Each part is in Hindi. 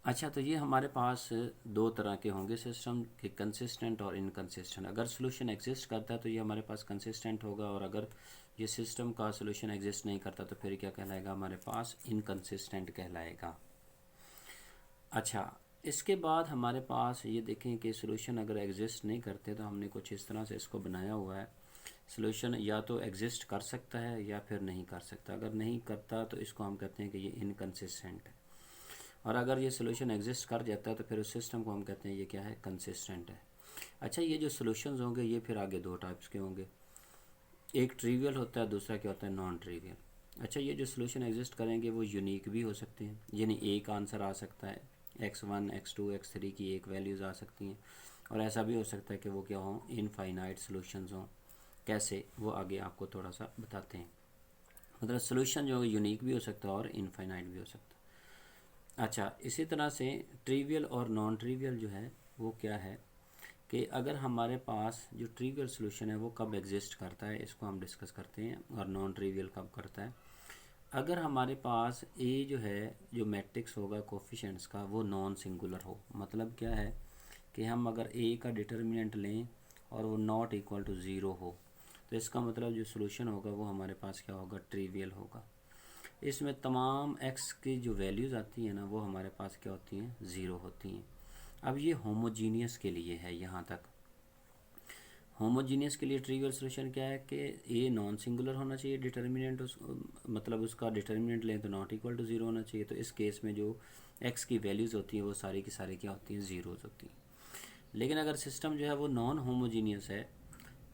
अच्छा, तो ये हमारे पास दो तरह के होंगे सिस्टम के, कंसिस्टेंट और इनकंसिस्टेंट। अगर सोल्यूशन एग्जिस्ट करता है तो ये हमारे पास कंसिस्टेंट होगा, और अगर ये सिस्टम का सोल्यूशन एग्जिस्ट नहीं करता तो फिर क्या कहलाएगा, हमारे पास इनकंसिस्टेंट कहलाएगा। अच्छा, इसके बाद हमारे पास ये देखें कि सोल्यूशन अगर एग्जिस्ट नहीं करते तो हमने कुछ इस तरह से इसको बनाया हुआ है। सोल्यूशन या तो एग्जिस्ट कर सकता है या फिर नहीं कर सकता। अगर नहीं करता तो इसको हम कहते हैं कि ये इनकंसिस्टेंट है, और अगर ये सोल्यूशन एग्जिस्ट कर जाता है तो फिर उस सिस्टम को हम कहते हैं ये क्या है, कंसिस्टेंट है। अच्छा, ये जो सोल्यूशंस होंगे ये फिर आगे दो टाइप्स के होंगे, एक ट्रिवियल होता है, दूसरा क्या होता है, नॉन ट्रिवियल। अच्छा, ये जो सोल्यूशन एग्जिस्ट करेंगे वो यूनिक भी हो सकते हैं, यानी एक आंसर आ सकता है, x1 x2 x3 की एक वैल्यूज़ आ सकती हैं, और ऐसा भी हो सकता है कि वो क्या हों, इनफाइनाइट सोल्यूशंस हों। कैसे, वो आगे आपको थोड़ा सा बताते हैं। मतलब सोल्यूशन जो है यूनिक भी हो सकता है और इनफाइनाइट भी हो सकता है। अच्छा, इसी तरह से ट्रिवियल और नॉन ट्रिवियल जो है वो क्या है कि अगर हमारे पास जो ट्रिवियल सोल्यूशन है वो कब एग्जिस्ट करता है, इसको हम डिस्कस करते हैं, और नॉन ट्रिवियल कब करता है। अगर हमारे पास ए जो है, जो मैट्रिक्स होगा कोफिशिएंट्स का, वो नॉन सिंगुलर हो। मतलब क्या है कि हम अगर ए का डिटर्मिनेंट लें और वो नॉट इक्वल टू ज़ीरो हो, तो इसका मतलब जो सोल्यूशन होगा वो हमारे पास क्या होगा, ट्रिवियल होगा। इसमें तमाम एक्स की जो वैल्यूज़ आती हैं ना, वो हमारे पास क्या होती हैं, ज़ीरो होती हैं। अब ये होमोजीनियस के लिए है। यहाँ तक होमोजीनियस के लिए ट्रिवियल सोल्यूशन क्या है कि ए नॉन सिंगुलर होना चाहिए, डिटर्मिनेंट मतलब उसका डिटर्मिनेंट लें तो नॉट इक्वल टू ज़ीरो होना चाहिए। तो इस केस में जो एक्स की वैल्यूज़ होती हैं वो सारी की सारी क्या होती हैं, ज़ीरोज़ होती हैं। लेकिन अगर सिस्टम जो है वो नॉन होमोजीनियस है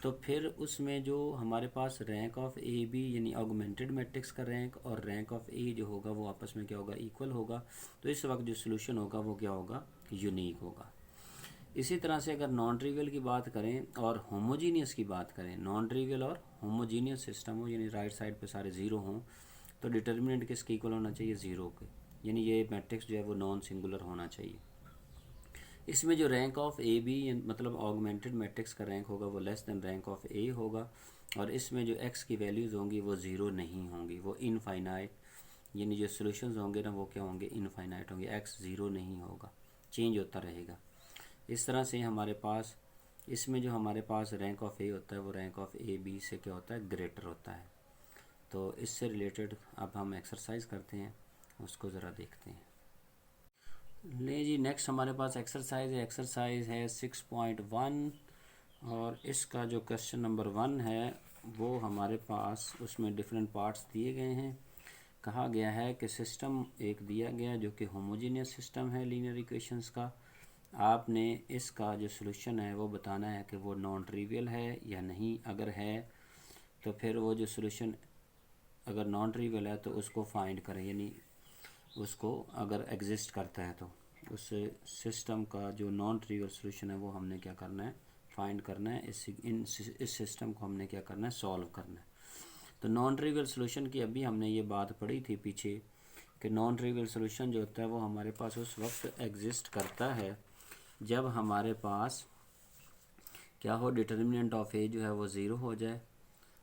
तो फिर उसमें जो हमारे पास रैंक ऑफ ए बी, यानी ऑगमेंटेड मैट्रिक्स का रैंक और रैंक ऑफ ए जो होगा वो आपस में क्या होगा, इक्वल होगा। तो इस वक्त जो सोल्यूशन होगा वो क्या होगा, यूनिक होगा। इसी तरह से अगर नॉन ट्रिवियल की बात करें और होमोजीनियस की बात करें, नॉन ट्रिवियल और होमोजीनियस सिस्टम हो, यानी राइट साइड पे सारे ज़ीरो हों, तो डिटर्मिनेंट किसके इक्वल होना चाहिए, ज़ीरो के, यानी ये मैट्रिक्स जो है वो नॉन सिंगुलर होना चाहिए। इसमें जो रैंक ऑफ ए बी मतलब ऑगमेंटेड मैट्रिक्स का रैंक होगा वो लेस देन रैंक ऑफ ए होगा, और इसमें जो एक्स की वैल्यूज़ होंगी वो ज़ीरो नहीं होंगी, वो इनफाइनाइट, यानी जो सोल्यूशंस होंगे ना वो क्या होंगे, इनफाइनाइट होंगे, एक्स ज़ीरो नहीं होगा, चेंज होता रहेगा। इस तरह से हमारे पास इसमें जो हमारे पास रैंक ऑफ ए होता है वो रैंक ऑफ ए बी से क्या होता है, ग्रेटर होता है। तो इससे रिलेटेड अब हम एक्सरसाइज करते हैं, उसको ज़रा देखते हैं। ले जी, नेक्स्ट हमारे पास एक्सरसाइज है 6.1, और इसका जो क्वेश्चन नंबर 1 है वो हमारे पास उसमें डिफरेंट पार्ट्स दिए गए हैं। कहा गया है कि सिस्टम एक दिया गया जो कि होमोजेनियस सिस्टम है लीनियर इक्वेशंस का। आपने इसका जो सोल्यूशन है वो बताना है कि वो नॉन ट्रिवियल है या नहीं। अगर है तो फिर वो जो सोल्यूशन अगर नॉन ट्रिवियल है तो उसको फाइंड करें, यानी उसको अगर एग्जिस्ट करता है तो उस सिस्टम का जो नॉन ट्रिवियल सोल्यूशन है वो हमने क्या करना है, फाइंड करना है। इस सिस्टम को हमने क्या करना है, सॉल्व करना है। तो नॉन ट्रिवियल सोल्यूशन की अभी हमने ये बात पढ़ी थी पीछे कि नॉन ट्रिवियल सोल्यूशन जो होता है वो हमारे पास उस वक्त एग्जिस्ट करता है जब हमारे पास क्या हो, डिटर्मिनेंट ऑफ ए जो है वो ज़ीरो हो जाए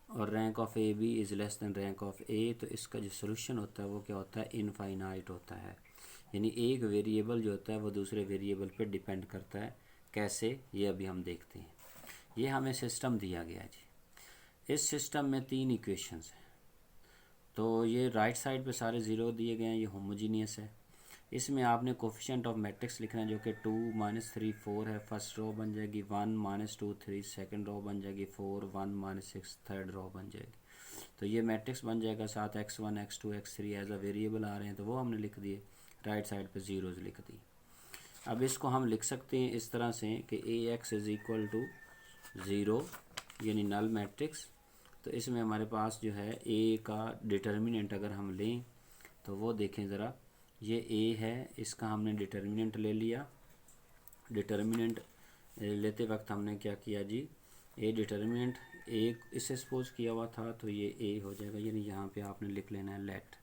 और rank of A B is less than rank of A. तो इसका जो सोल्यूशन होता है वो क्या होता है, इनफाइनाइट होता है, यानी एक वेरिएबल जो होता है वो दूसरे वेरिएबल पे डिपेंड करता है। कैसे, ये अभी हम देखते हैं। ये हमें सिस्टम दिया गया जी। इस सिस्टम में 3 इक्वेशंस हैं, तो ये राइट साइड पे सारे ज़ीरो दिए गए हैं, ये होमोजीनियस है। इसमें आपने कोफिशिएंट ऑफ मैट्रिक्स लिखना है जो कि 2 -3 4 है, फर्स्ट रो बन जाएगी, 1 -2 3 सेकंड रो बन जाएगी, 4 1 -6 थर्ड रो बन जाएगी। तो ये मैट्रिक्स बन जाएगा। साथ x1 x2 x3 as a variable आ रहे हैं तो वो हमने लिख दिए, राइट साइड पे ज़ीरोज़ लिख दी। अब इसको हम लिख सकते हैं इस तरह से कि ax is equal to zero, यानी नल मैट्रिक्स। तो इसमें हमारे पास जो है a का डिटर्मिनेंट अगर हम लें तो वो देखें ज़रा, ये a है, इसका हमने डिटर्मिनेंट ले लिया। डिटर्मिनेंट लेते वक्त हमने क्या किया जी, a डिटर्मिनेंट एक इसे सपोज किया हुआ था तो ये a हो जाएगा, यानी यहाँ पे आपने लिख लेना है लेट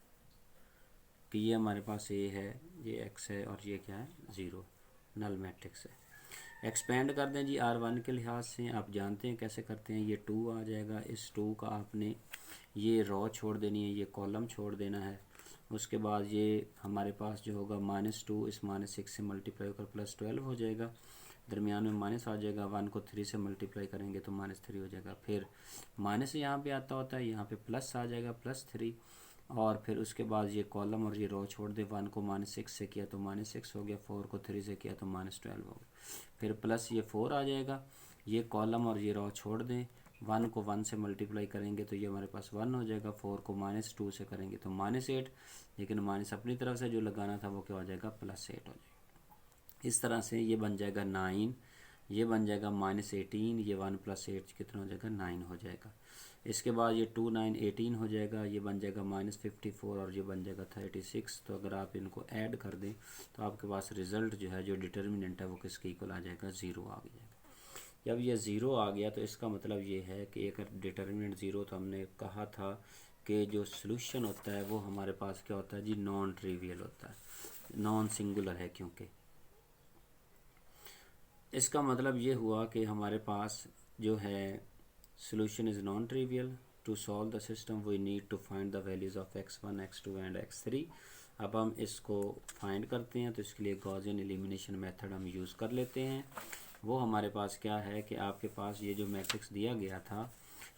कि ये हमारे पास a है, ये x है और ये क्या है, ज़ीरो, नल मैट्रिक्स है। एक्सपेंड कर दें जी R1 के लिहाज से, आप जानते हैं कैसे करते हैं। ये 2 आ जाएगा, इस 2 का आपने ये रो छोड़ देनी है, ये कॉलम छोड़ देना है, उसके बाद ये हमारे पास जो होगा -2 इस -6 से मल्टीप्लाई होकर +12 हो जाएगा, दरमियान में माइनस आ जाएगा, 1 को 3 से मल्टीप्लाई करेंगे तो -3 हो जाएगा, फिर माइनस यहाँ पे आता होता है, यहाँ पे प्लस आ जाएगा +3, और फिर उसके बाद ये कॉलम और ये रो छोड़ दे, 1 को -6 से किया तो -6 हो गया, 4 को 3 से किया तो -12 हो गया, फिर प्लस ये 4 आ जाएगा, ये कॉलम और ये रो छोड़ दें, 1 को 1 से मल्टीप्लाई करेंगे तो ये हमारे पास 1 हो जाएगा, 4 को -2 से करेंगे तो -8, लेकिन माइनस अपनी तरफ से जो लगाना था वो क्या हो जाएगा, +8 हो जाएगा। इस तरह से ये बन जाएगा 9, ये बन जाएगा -18, ये 1 + 8 कितना हो जाएगा, 9 हो जाएगा। इसके बाद ये 2 9 18 हो जाएगा, ये बन जाएगा -54 और ये बन जाएगा 36। तो अगर आप इनको ऐड कर दें तो आपके पास रिज़ल्ट जो है, जो डिटर्मिनेंट है वो किसके इक्वल आ जाएगा, 0 आ जाएगा। जब ये 0 आ गया तो इसका मतलब ये है कि अगर डिटर्मिनेंट 0, तो हमने कहा था कि जो सोल्यूशन होता है वो हमारे पास क्या होता है जी, नॉन ट्रिवियल होता है, नॉन सिंगुलर है, क्योंकि इसका मतलब ये हुआ कि हमारे पास जो है solution is non trivial. To solve the system we need to find the values of x1 x2 and x3। अब हम इसको फाइंड करते हैं, तो इसके लिए गॉसियन एलिमिनेशन मेथड हम यूज़ कर लेते हैं। वो हमारे पास क्या है कि आपके पास ये जो मैट्रिक्स दिया गया था,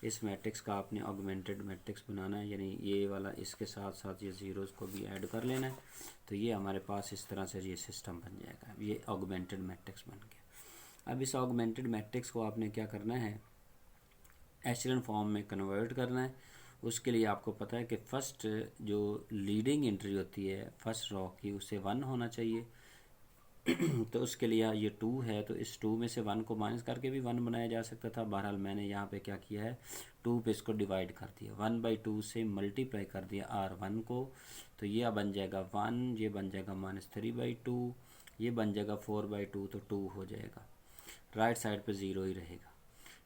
इस मैट्रिक्स का आपने ऑगमेंटेड मैट्रिक्स बनाना है, यानी ये वाला इसके साथ साथ ये ज़ीरोज़ को भी ऐड कर लेना है, तो ये हमारे पास इस तरह से ये सिस्टम बन जाएगा, ये ऑगमेंटेड मैट्रिक्स बन गया। अब इस ऑगमेंटेड मैट्रिक्स को आपने क्या करना है, एचेलॉन फॉर्म में कन्वर्ट करना है। उसके लिए आपको पता है कि फ़र्स्ट जो लीडिंग एंट्री होती है फर्स्ट रॉ की, उसे 1 होना चाहिए। तो उसके लिए ये 2 है, तो इस 2 में से 1 को माइनस करके भी 1 बनाया जा सकता था। बहरहाल मैंने यहाँ पे क्या किया है, 2 पे इसको डिवाइड कर दिया, 1/2 से मल्टीप्लाई कर दिया R1 को, तो ये बन जाएगा 1, ये बन जाएगा -3/2, ये बन जाएगा 4/2, तो 2 हो जाएगा, राइट साइड पे 0 ही रहेगा।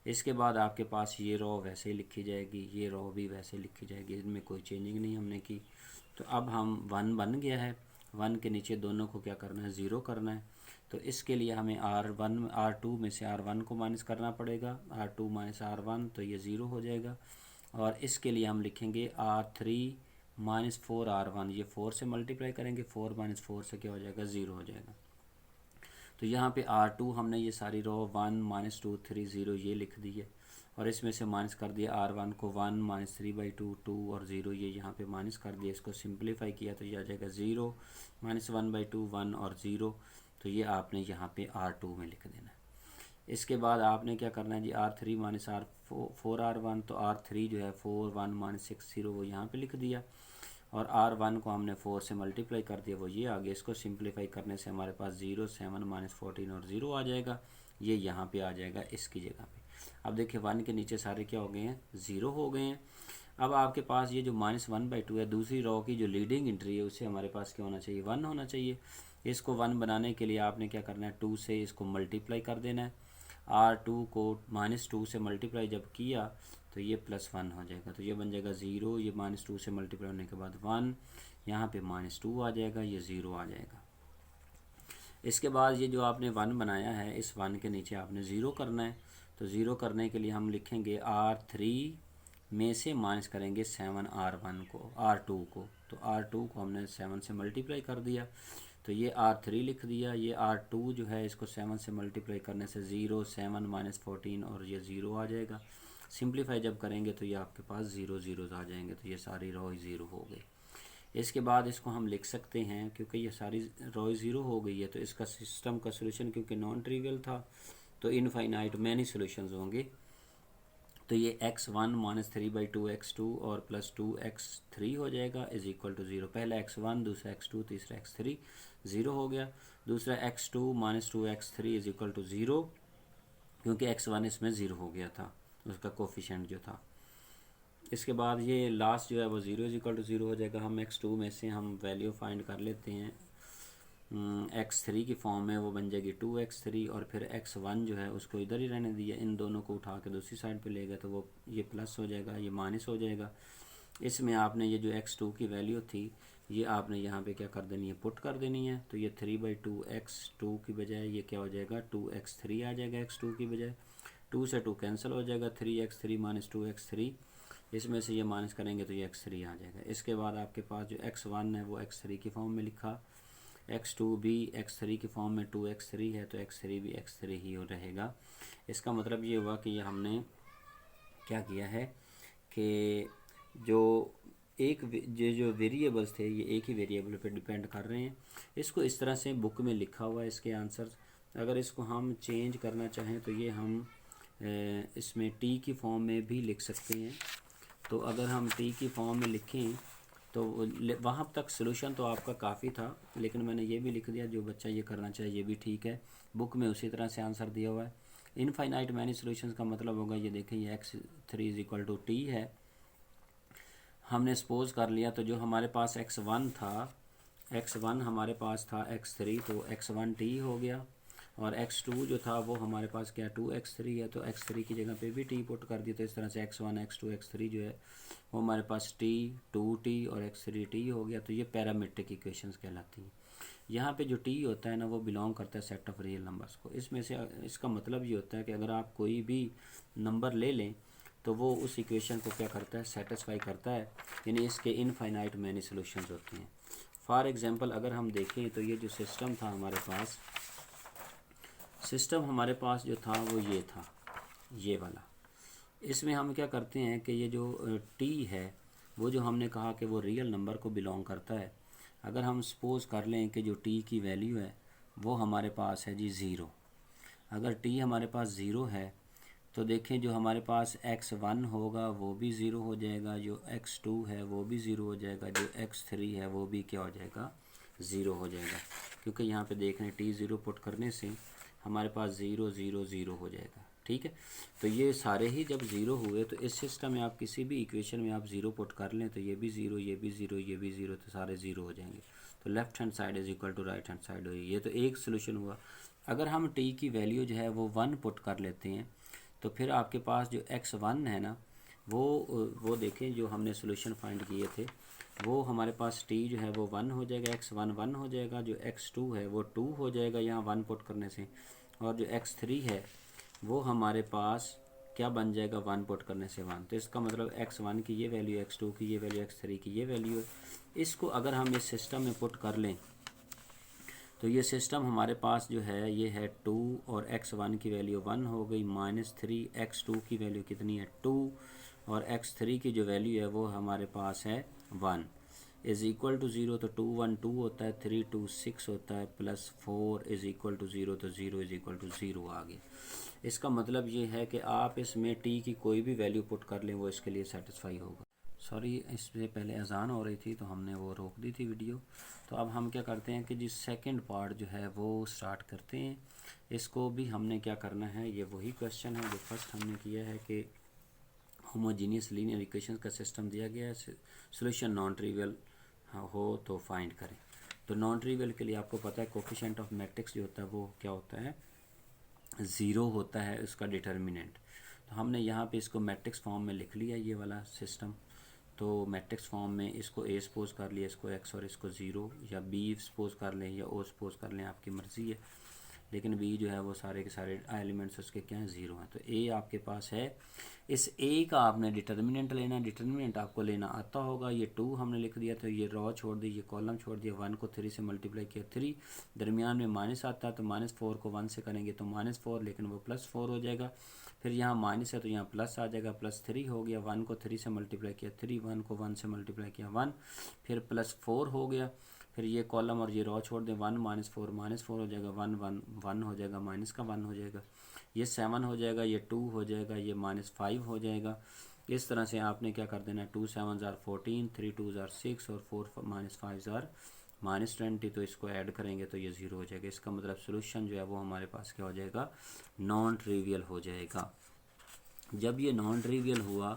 इसके बाद आपके पास ये रो वैसे ही लिखी जाएगी, ये रो भी वैसे लिखी जाएगी, इनमें कोई चेंजिंग नहीं हमने की। तो अब हम 1 बन गया है, 1 के नीचे दोनों को क्या करना है, 0 करना है। तो इसके लिए हमें R2 में से R1 को माइनस करना पड़ेगा, R2 - R1, तो ये 0 हो जाएगा। और इसके लिए हम लिखेंगे R3 - 4R1, ये 4 से मल्टीप्लाई करेंगे, 4 - 4 से क्या हो जाएगा, 0 हो जाएगा। तो यहाँ पे R2 हमने ये सारी रो 1 - 2 3 0 ये लिख दी है, और इसमें से माइनस कर दिया R1 को, 1 - 3/2 2 और 0 ये यहाँ पे माइनस कर दिया, इसको सिंप्लीफाई किया तो ये आ जाएगा 0 - 1/2 1 और 0। तो ये आपने यहाँ पे R2 में लिख देना है। इसके बाद आपने क्या करना है जी, R3 - 4R1, तो R3 जो है 4 1 - 6 0 वो यहाँ पे लिख दिया, और R1 को हमने 4 से मल्टीप्लाई कर दिया, वो ये आ गया। इसको सिंप्लीफाई करने से हमारे पास 0 7 - 14 और 0 आ जाएगा, ये यहाँ पे आ जाएगा इसकी जगह पे। अब देखिए 1 के नीचे सारे क्या हो गए हैं, 0 हो गए हैं। अब आपके पास ये जो -1/2 है, दूसरी रो की जो लीडिंग एंट्री है, उससे हमारे पास क्या होना चाहिए, 1 होना चाहिए। इसको 1 बनाने के लिए आपने क्या करना है, 2 से इसको मल्टीप्लाई कर देना है। R2 को -2 से मल्टीप्लाई जब किया तो ये +1 हो जाएगा, तो ये बन जाएगा 0, ये -2 से मल्टीप्लाई होने के बाद 1, यहाँ पे -2 आ जाएगा, ये 0 आ जाएगा। इसके बाद ये जो आपने 1 बनाया है, इस 1 के नीचे आपने 0 करना है। तो 0 करने के लिए हम लिखेंगे R3 में से माइनस करेंगे 7 R1 को, R2 को, तो R2 को हमने 7 से मल्टीप्लाई कर दिया, तो ये R3 लिख दिया। ये R2 जो है, इसको 7 से मल्टीप्लाई करने से 0 7 - 14 और ये 0 आ जाएगा। सिंप्लीफाई जब करेंगे तो ये आपके पास 0 0 आ जाएंगे, तो ये सारी रो 0 हो गई। इसके बाद इसको हम लिख सकते हैं, क्योंकि ये सारी रो 0 हो गई है, तो इसका सिस्टम का सोल्यूशन क्योंकि नॉन ट्रिवियल था, तो इनफाइनाइट मैनी सोल्यूशंस होंगे। तो ये x1 - 3/2 x2 और +2 x3 हो जाएगा इज इक्वल टू 0। पहला x1, दूसरा x2, तीसरा x3, 0 हो गया। दूसरा x2 - 2 x3 is equal to 0, क्योंकि x1 इसमें 0 हो गया था, उसका कोफिशेंट जो था। इसके बाद ये लास्ट जो है वो 0 इज इक्वल टू 0 हो जाएगा। हम x2 में से हम वैल्यू फाइंड कर लेते हैं, x3 की फॉर्म में वो बन जाएगी 2x3, और फिर x1 जो है उसको इधर ही रहने दिया, इन दोनों को उठा के दूसरी साइड पे ले गए, तो वो ये प्लस हो जाएगा, ये माइनस हो जाएगा। इसमें आपने ये जो x2 की वैल्यू थी, ये आपने यहाँ पे क्या कर देनी है, पुट कर देनी है। तो ये 3/2 x2 की बजाय ये क्या हो जाएगा, 2x3 आ जाएगा x2 की बजाय। 2 से 2 कैंसिल हो जाएगा, 3x3 - 2x3 इसमें से ये माइनस करेंगे तो ये x3 आ जाएगा। इसके बाद आपके पास जो x1 है वो x3 की फॉर्म में लिखा, x2 भी x3 की फॉर्म में 2x3 है तो x3 भी x3 ही रहेगा। इसका मतलब ये हुआ कि ये हमने क्या किया है कि जो जो वेरिएबल्स थे ये एक ही वेरिएबल पे डिपेंड कर रहे हैं। इसको इस तरह से बुक में लिखा हुआ है इसके आंसर। अगर इसको हम चेंज करना चाहें तो ये हम इसमें टी की फॉर्म में भी लिख सकते हैं। तो अगर हम टी की फॉर्म में लिखें तो वहाँ तक सोल्यूशन तो आपका काफ़ी था, लेकिन मैंने ये भी लिख दिया, जो बच्चा ये करना चाहे ये भी ठीक है। बुक में उसी तरह से आंसर दिया हुआ है। इनफाइनाइट मैनी सोल्यूशंस का मतलब होगा ये देखें ये x3 इक्वल टू टी है। हमने सपोज कर लिया तो जो हमारे पास x1 था, x1 हमारे पास था x3 तो x1 t हो गया, और x2 जो था वो हमारे पास क्या 2x3 है तो x3 की जगह पे भी t पुट कर दिया। तो इस तरह से x1 x2 x3 जो है वो हमारे पास t 2t और x3 t हो गया। तो ये पैरामीट्रिक इक्वेशंस कहलाती हैं। यहाँ पे जो t होता है ना वो बिलोंग करता है सेट ऑफ रियल नंबर्स को। इसमें से इसका मतलब ये होता है कि अगर आप कोई भी नंबर ले लें तो वो उस इक्वेशन को क्या करता है, सेटिस्फाई करता है, यानी इसके इनफाइनाइट मैनी सॉल्यूशंस होते हैं। फॉर एग्जांपल अगर हम देखें तो ये जो सिस्टम था हमारे पास, सिस्टम हमारे पास जो था वो ये था, ये वाला। इसमें हम क्या करते हैं कि ये जो t है वो जो हमने कहा कि वो रियल नंबर को बिलोंग करता है। अगर हम सपोज़ कर लें कि जो t की वैल्यू है वो हमारे पास है जी 0। अगर t हमारे पास 0 है तो देखें जो हमारे पास x1 होगा वो भी 0 हो जाएगा, जो x2 है वो भी 0 हो जाएगा, जो x3 है वो भी क्या हो जाएगा, 0 हो जाएगा। क्योंकि यहाँ पे देख रहे हैं t0 पुट करने से हमारे पास 0 0 0 हो जाएगा। ठीक है, तो ये सारे ही जब 0 हुए तो इस सिस्टम में आप किसी भी इक्वेशन में आप 0 पुट कर लें तो ये भी 0 ये भी 0 ये भी 0, तो सारे 0 हो जाएंगे। तो left hand side is equal to right hand side हो, ये तो एक सोल्यूशन हुआ। अगर हम t की वैल्यू जो है वो 1 पुट कर लेते हैं तो फिर आपके पास जो x1 है ना वो देखें जो हमने सोल्यूशन फाइंड किए थे वो हमारे पास t जो है वो 1 हो जाएगा, x1 1 हो जाएगा, जो x2 है वो 2 हो जाएगा यहाँ 1 पुट करने से, और जो x3 है वो हमारे पास क्या बन जाएगा 1 पुट करने से 1। तो इसका मतलब x1 की ये वैल्यू, x2 की ये वैल्यू, x3 की ये वैल्यू है। इसको अगर हम इस सिस्टम में पुट कर लें तो ये सिस्टम हमारे पास जो है ये है 2 और x1 की वैल्यू 1 हो गई, -3 x2 की वैल्यू कितनी है 2 और x3 की जो वैल्यू है वो हमारे पास है 1 इज़ इक्वल टू 0। तो 2 1 2 होता है, 3 2 6 होता है, +4 इज़ इक्वल टू 0, तो 0 इज़ इक्वल टू 0 आ गया। इसका मतलब ये है कि आप इसमें t की कोई भी वैल्यू पुट कर लें वो इसके लिए सेटिस्फाई होगा। सॉरी, इससे पहले अजान हो रही थी तो हमने वो रोक दी थी वीडियो। तो अब हम क्या करते हैं कि जिस सेकंड पार्ट जो है वो स्टार्ट करते हैं। इसको भी हमने क्या करना है, ये वही क्वेश्चन है जो फर्स्ट हमने किया है कि होमोजीनियस लीनियर इक्वेशंस का सिस्टम दिया गया है, सॉल्यूशन नॉन ट्रिवियल हो तो फाइंड करें। तो नॉन ट्रिवियल के लिए आपको पता है कोफिशिएंट ऑफ मैट्रिक्स जो होता है वो क्या होता है, 0 होता है उसका डिटर्मिनेंट। तो हमने यहाँ पे इसको मैट्रिक्स फॉर्म में लिख लिया ये वाला सिस्टम। तो मैट्रिक्स फॉर्म में इसको a सपोज कर लिया, इसको x और इसको 0, या b सपोज कर लें या o सपोज कर लें, आपकी मर्ज़ी है। लेकिन b जो है वो सारे के सारे एलिमेंट्स उसके क्या हैं, 0 हैं। तो a आपके पास है, इस a का आपने डिटर्मिनेंट लेना, डिटर्मिनेंट आपको लेना आता होगा। ये 2 हमने लिख दिया तो ये रो छोड़ दी, ये कॉलम छोड़ दिया, 1 को 3 से मल्टीप्लाई किया 3, दरमियान में माइनस आता है तो -4 को 1 से करेंगे तो -4, लेकिन वो +4 हो जाएगा। फिर यहाँ माइनस है तो यहाँ प्लस आ जाएगा, +3 हो गया, 1 को 3 से मल्टीप्लाई किया 3, 1 को 1 से मल्टीप्लाई किया 1, फिर +4 हो गया। फिर ये कॉलम और ये रो छोड़ दें, 1 -4 हो जाएगा, 1 1 1 हो जाएगा, माइनस का 1 हो जाएगा, ये 7 हो जाएगा, ये 2 हो जाएगा, ये -5 हो जाएगा। इस तरह से आपने क्या कर देना, 2 7 ज़ार 14, 3 2 ज़ार 6 और 4 -5 ज़ार -20। तो इसको ऐड करेंगे तो ये 0 हो जाएगा। इसका मतलब सोल्यूशन जो है वो हमारे पास क्या हो जाएगा, नॉन ट्रिवियल हो जाएगा। जब ये नॉन ट्रिवियल हुआ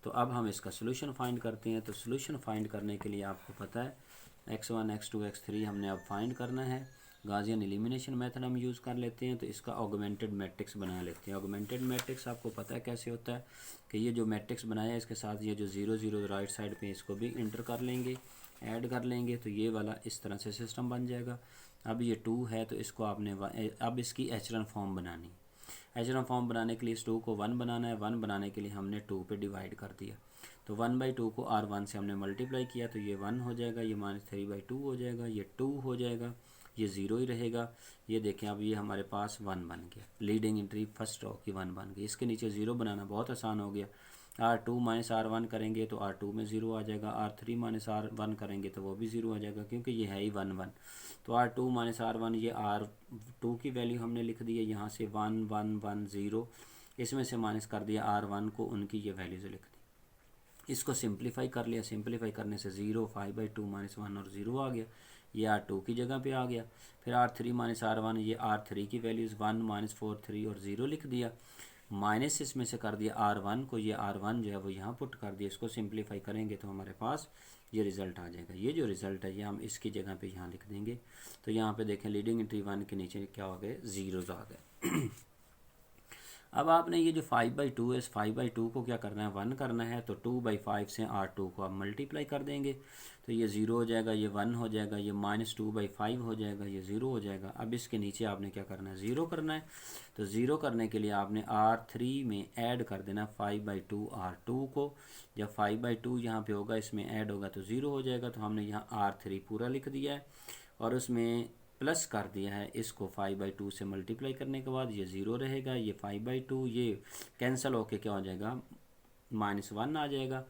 तो अब हम इसका सोल्यूशन फाइंड करते हैं। तो सोल्यूशन फाइंड करने के लिए आपको पता है x1 x2 x3 हमने अब फाइंड करना है। गाउसियन एलिमिनेशन मेथड हम यूज़ कर लेते हैं, तो इसका ऑगमेंटेड मैट्रिक्स बना लेते हैं। ऑगमेंटेड मैट्रिक्स आपको पता है कैसे होता है कि ये जो मैट्रिक्स बनाया है इसके साथ ये जो 0 0 राइट साइड पे इसको भी इंटर कर लेंगे, ऐड कर लेंगे, तो ये वाला इस तरह से सिस्टम बन जाएगा। अब ये 2 है तो इसको आपने अब इसकी एचरन फॉर्म बनानी। एचरन फॉर्म बनाने के लिए इस 2 को 1 बनाना है, 1 बनाने के लिए हमने 2 पे डिवाइड कर दिया। तो 1/2 को R1 से हमने मल्टीप्लाई किया तो ये 1 हो जाएगा, ये -3/2 हो जाएगा, ये 2 हो जाएगा, ये 0 ही रहेगा। ये देखें अब ये हमारे पास 1 बन गया, लीडिंग एंट्री फर्स्ट रो की 1 बन गई। इसके नीचे 0 बनाना बहुत आसान हो गया। R2 - R1 करेंगे तो R2 में 0 आ जाएगा, R3 - R1 करेंगे तो वो भी 0 आ जाएगा, क्योंकि ये है ही 1 1। तो R2 - R1, ये R2 की वैल्यू हमने लिख दी है, यहाँ से 1 1 1 0, इसमें से माइनस कर दिया R1 को, उनकी ये वैल्यूज़ लिख दी। इसको सिंप्लीफाई कर लिया, सिंप्लीफाई करने से 0 5/2 -1 और 0 आ गया, ये R2 की जगह पे आ गया। फिर R3 - R1, ये R3 की वैल्यूज़ 1 -4 3 और 0 लिख दिया, माइनस इसमें से कर दिया R1 को, ये R1 जो है वो यहाँ पुट कर दिया। इसको सिंप्लीफाई करेंगे तो हमारे पास ये रिज़ल्ट आ जाएगा। ये जो रिज़ल्ट है ये हम इसकी जगह पे यहाँ लिख देंगे। तो यहाँ पे देखें लीडिंग एंट्री 1 के नीचे क्या हो गए, ज़ीरोज़ आ गए। अब आपने ये जो 5/2 है, इस 5/2 को क्या करना है, 1 करना है। तो 2/5 से R2 को आप मल्टीप्लाई कर देंगे तो ये 0 हो जाएगा, ये 1 हो जाएगा, ये -2/5 हो जाएगा, ये 0 हो जाएगा। अब इसके नीचे आपने क्या करना है, 0 करना है। तो 0 करने के लिए आपने R3 में ऐड कर देना 5/2 R2 को। जब 5/2 यहाँ पे होगा, इसमें ऐड होगा तो 0 हो जाएगा। तो हमने यहाँ R3 पूरा लिख दिया है और उसमें प्लस कर दिया है। इसको 5/2 से मल्टीप्लाई करने के बाद ये 0 रहेगा, ये 5/2 ये कैंसिल होके क्या हो जाएगा, -1 आ जाएगा।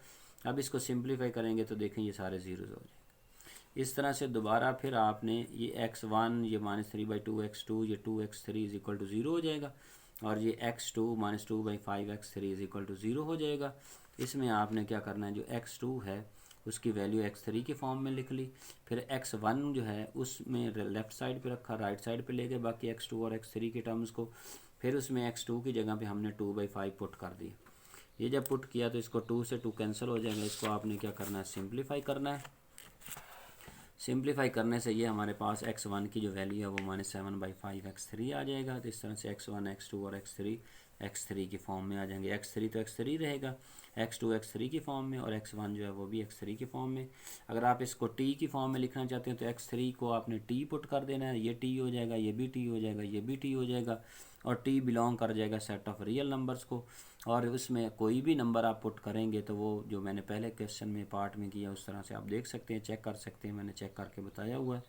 अब इसको सिंप्लीफाई करेंगे तो देखें ये सारे ज़ीरोज़ हो जाएंगे। इस तरह से दोबारा फिर आपने ये x1, ये -3/2 x2, ये 2x3 = 0 हो जाएगा, और ये x2 -2/5 x3 = 0 हो जाएगा। इसमें आपने क्या करना है, जो x2 है उसकी वैल्यू x3 के फॉर्म में लिख ली। फिर x1 जो है उसमें लेफ़्ट साइड पे रखा, राइट साइड पे ले गए बाकी x2 और x3 के टर्म्स को। फिर उसमें x2 की जगह पे हमने 2/5 पुट कर दिया। ये जब पुट किया तो इसको 2 से 2 कैंसिल हो जाएगा। इसको आपने क्या करना है, सिंप्लीफाई करना है। सिंप्लीफाई करने से ये हमारे पास x1 की जो वैल्यू है वो -7/5 x3 आ जाएगा। तो इस तरह से x1 x2 और x3 की फॉर्म में आ जाएंगे। x3 तो x3 रहेगा, x2 x3 की फॉर्म में, और x1 जो है वो भी x3 की फॉर्म में। अगर आप इसको t की फॉर्म में लिखना चाहते हैं तो x3 को आपने t पुट कर देना है, ये t हो जाएगा, ये भी t हो जाएगा, ये भी t हो जाएगा, और t बिलोंग कर जाएगा सेट ऑफ रियल नंबर्स को। और उसमें कोई भी नंबर आप पुट करेंगे तो वो जो मैंने पहले क्वेश्चन में पार्ट में किया उस तरह से आप देख सकते हैं, चेक कर सकते हैं, मैंने चेक करके बताया हुआ है।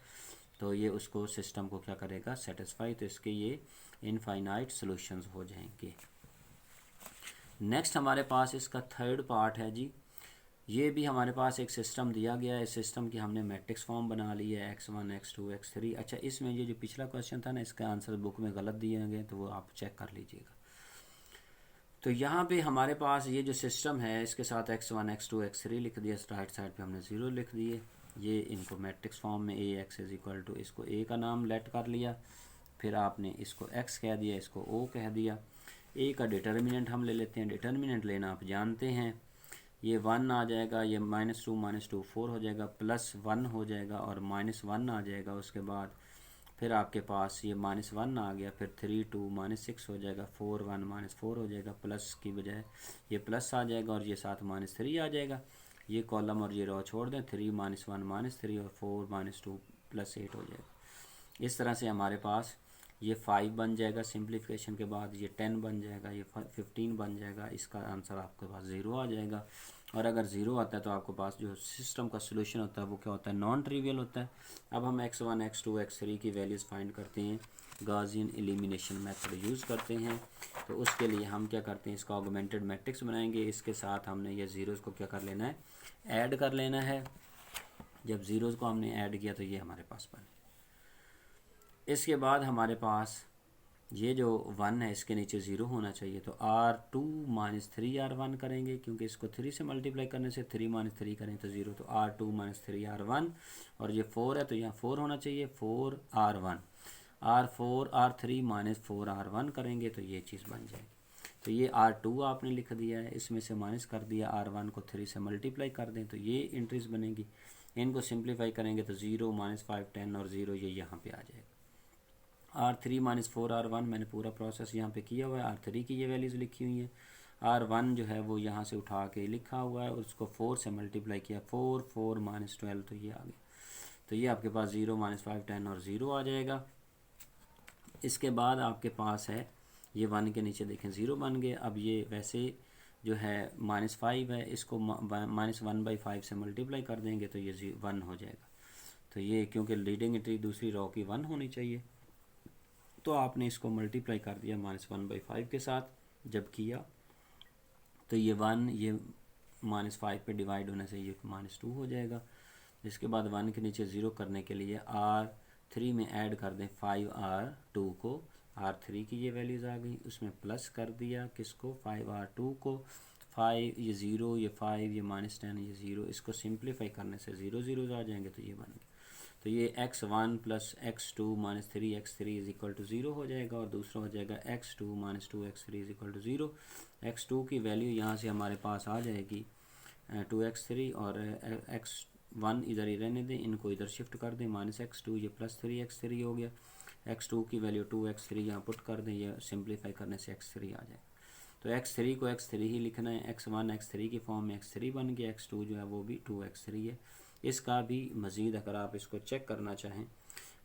तो ये उसको सिस्टम को क्या करेगा, सेटिस्फाई। तो इसके ये इनफाइनाइट सॉल्यूशंस हो जाएंगे। नेक्स्ट हमारे पास इसका थर्ड पार्ट है जी। ये भी हमारे पास एक सिस्टम दिया गया है, सिस्टम की हमने मैट्रिक्स फॉर्म बना ली है, x1 x2 x3। अच्छा, इसमें ये जो पिछला क्वेश्चन था ना, इसका आंसर बुक में गलत दिए गए तो वो आप चेक कर लीजिएगा। तो यहाँ पे हमारे पास ये जो सिस्टम है इसके साथ x1 x2 x3 लिख दिया, राइट साइड पे हमने 0 लिख दिए। ये इनको मैट्रिक्स फॉर्म में AX = इसको A का नाम लेट कर लिया, फिर आपने इसको x कह दिया, इसको O कह दिया। A का डिटर्मिनेंट हम ले लेते हैं, डिटर्मिनेंट लेना आप जानते हैं। ये 1 आ जाएगा, ये -2 4 हो जाएगा, +1 हो जाएगा और -1 आ जाएगा। उसके बाद फिर आपके पास ये -1 आ गया, फिर 3 2 -6 हो जाएगा, 4 1 -4 हो जाएगा, प्लस की बजाय ये प्लस आ जाएगा, और ये साथ -3 आ जाएगा। ये कॉलम और ये रो छोड़ दें, 3 -1 -3 और 4 -2 +8 हो जाएगा। इस तरह से हमारे पास ये 5 बन जाएगा, सिंप्लीफिकेशन के बाद ये 10 बन जाएगा, ये 15 बन जाएगा। इसका आंसर आपके पास 0 आ जाएगा। और अगर 0 आता है तो आपके पास जो सिस्टम का सोल्यूशन होता है वो क्या होता है, नॉन ट्रिवियल होता है। अब हम x1 x2 x3 की वैल्यूज़ फाइंड करते हैं, गॉसियन एलिमिनेशन मेथड यूज़ करते हैं। तो उसके लिए हम क्या करते हैं, इसका ऑगमेंटेड मैट्रिक्स बनाएंगे। इसके साथ हमने ये ज़ीरोज़ को क्या कर लेना है, ऐड कर लेना है। जब ज़ीरोज़ को हमने ऐड किया तो ये हमारे पास बने। इसके बाद हमारे पास ये जो 1 है इसके नीचे 0 होना चाहिए। तो R2 - 3R1 करेंगे, क्योंकि इसको 3 से मल्टीप्लाई करने से 3 - 3 करें तो 0। तो R2 - 3R1, और ये 4 है तो यहाँ 4 होना चाहिए, 4R1। R3 - 4R1 करेंगे तो ये चीज़ बन जाएगी। तो ये R2 आपने लिख दिया है, इसमें से माइनस कर दिया, R1 को 3 से मल्टीप्लाई कर दें तो ये एंट्रीज बनेगी। इनको सिंप्लीफाई करेंगे तो 0 -5 10 और 0 ये यहाँ पे आ जाएगा। R3 - 4R1 मैंने पूरा प्रोसेस यहाँ पे किया हुआ है। R3 की ये वैल्यूज़ लिखी हुई हैं, R1 जो है वो यहाँ से उठा के लिखा हुआ है और उसको 4 से मल्टीप्लाई किया, 4 4 -12 तो ये आ गया। तो ये आपके पास 0 -5 10 और 0 आ जाएगा। इसके बाद आपके पास है ये 1 के नीचे देखें 0 बन गए। अब ये वैसे जो है -5 है, इसको -1/5 से मल्टीप्लाई कर देंगे तो ये 1 हो जाएगा। तो ये क्योंकि लीडिंग एंट्री दूसरी रो की 1 होनी चाहिए, तो आपने इसको मल्टीप्लाई कर दिया -1/5 के साथ। जब किया तो ये 1 ये -5 पे डिवाइड होने से ये -2 हो जाएगा। इसके बाद 1 के नीचे 0 करने के लिए R3 में ऐड कर दें 5R2 को। R3 की ये वैल्यूज़ आ गई, उसमें प्लस कर दिया किसको, 5R2 को। 5 ये 0 ये 5 ये -10 ये 0, इसको सिंप्लीफाई करने से 0 0 आ जाएंगे, तो ये बन गया। तो ये x1 + x2 - 3x3 = 0 हो जाएगा, और दूसरा हो जाएगा x2 - 2x3 = 0। x2 की वैल्यू यहाँ से हमारे पास आ जाएगी 2x3, और x1 इधर ही रहने दें, इनको इधर शिफ्ट कर दें, -x2 ये +3x3 हो गया। x2 की वैल्यू 2x3 यहाँ पुट कर दें, ये सिंप्लीफाई करने से x3 आ जाए। तो x3 को x3 ही लिखना है, x1 x3 की फॉर्म में x3 बन गया, x2 जो है वो भी 2x3 है। इसका भी मज़ीद अगर आप इसको चेक करना चाहें,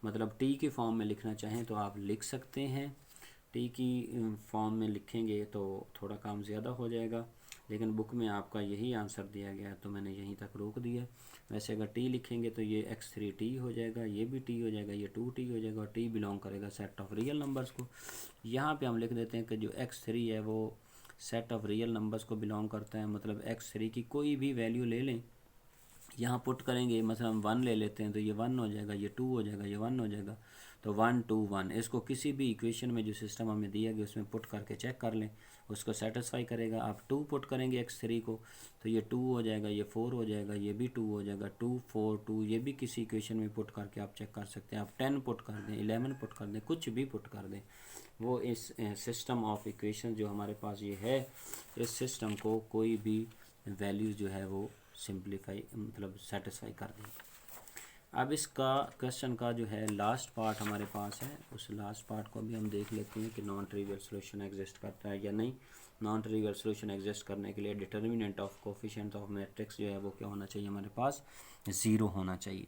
मतलब t की फॉर्म में लिखना चाहें तो आप लिख सकते हैं। t की फॉर्म में लिखेंगे तो थोड़ा काम ज़्यादा हो जाएगा, लेकिन बुक में आपका यही आंसर दिया गया है तो मैंने यहीं तक रोक दिया। वैसे अगर t लिखेंगे तो ये x3t हो जाएगा, ये भी t हो जाएगा, ये 2t हो जाएगा, और t बिलोंग करेगा सेट ऑफ रियल नंबर्स को। यहाँ पे हम लिख देते हैं कि जो x3 है वो सेट ऑफ रियल नंबर्स को बिलोंग करता है, मतलब x3 की कोई भी वैल्यू ले लें, यहाँ पुट करेंगे, मतलब हम 1 ले लेते हैं तो ये 1 हो जाएगा, ये 2 हो जाएगा, ये 1 हो जाएगा, तो 1 2 1। इसको किसी भी इक्वेशन में जो सिस्टम हमें दिया गया उसमें पुट करके चेक कर लें, उसको सेटिस्फाई करेगा। आप 2 पुट करेंगे x3 को तो ये 2 हो जाएगा, ये 4 हो जाएगा, ये भी 2 हो जाएगा, 2 4 2, ये भी किसी इक्वेशन में पुट करके आप चेक कर सकते हैं। आप 10 पुट कर दें, 11 पुट कर दें, कुछ भी पुट कर दें, वो इस सिस्टम ऑफ इक्वेशन जो हमारे पास ये है, इस सिस्टम को कोई भी वैल्यूज़ जो है वो सिंप्लीफाई मतलब सेटिस्फाई कर देंगे। अब इसका क्वेश्चन का जो है लास्ट पार्ट हमारे पास है, उस लास्ट पार्ट को भी हम देख लेते हैं कि नॉन ट्रिवियल सॉल्यूशन एग्जिस्ट करता है या नहीं। नॉन ट्रिवियल सॉल्यूशन एग्जिस्ट करने के लिए determinant of coefficient of matrix जो है वो क्या होना चाहिए, हमारे पास 0 होना चाहिए।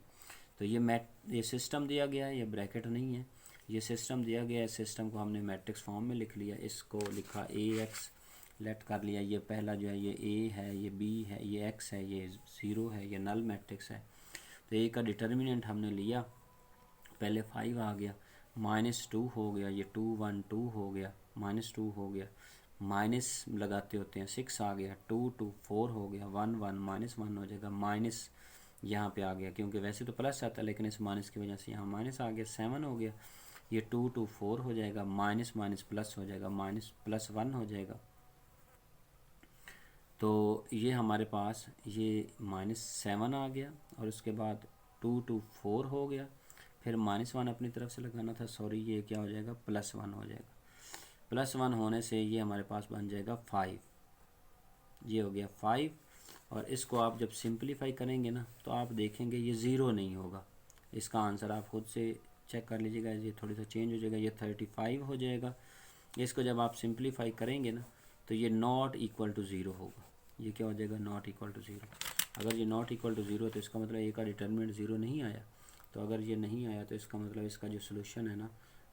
तो ये सिस्टम दिया गया है, ये ब्रैकेट नहीं है, ये सिस्टम दिया गया है। सिस्टम को हमने मैट्रिक्स फॉर्म में लिख लिया, इसको लिखा AX लेट कर लिया। ये पहला जो है ये A है, ये B है, ये X है, ये 0 है, ये नल मैट्रिक्स है। तो A का डिटर्मिनेंट हमने लिया, पहले 5 आ गया, -2 हो गया, ये 2 1 2 हो गया, -2 हो गया, माइनस लगाते होते हैं 6 आ गया, 2 2 4 हो गया, 1 1 -1 हो जाएगा, माइनस यहाँ पे आ गया, क्योंकि वैसे तो प्लस आता है लेकिन इस माइनस की वजह से यहाँ माइनस आ गया, 7 हो गया, ये 2 2 4 हो जाएगा, माइनस माइनस प्लस हो जाएगा, -+1 हो जाएगा। तो ये हमारे पास ये -7 आ गया, और उसके बाद 2 2 4 हो गया, फिर -1 अपनी तरफ से लगाना था, सॉरी, ये क्या हो जाएगा, +1 हो जाएगा। +1 होने से ये हमारे पास बन जाएगा 5, ये हो गया 5। और इसको आप जब सिंप्लीफाई करेंगे ना तो आप देखेंगे ये 0 नहीं होगा। इसका आंसर आप खुद से चेक कर लीजिएगा, ये थोड़ी सा चेंज हो जाएगा, ये 35 हो जाएगा। इसको जब आप सिंप्लीफाई करेंगे ना तो ये नॉट इक्वल टू 0 होगा, ये क्या हो जाएगा, नॉट इक्वल टू 0। अगर ये नॉट इक्वल टू 0 तो इसका मतलब ए का डिटर्मिनेंट 0 नहीं आया। तो अगर ये नहीं आया तो इसका मतलब इसका जो सोल्यूशन है ना,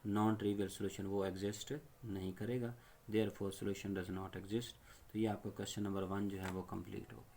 नॉन ट्रिवियल सोल्यूशन, वो एग्जिस्ट नहीं करेगा, therefore solution does not exist. तो ये आपका क्वेश्चन नंबर 1 जो है वो कंप्लीट हो गया।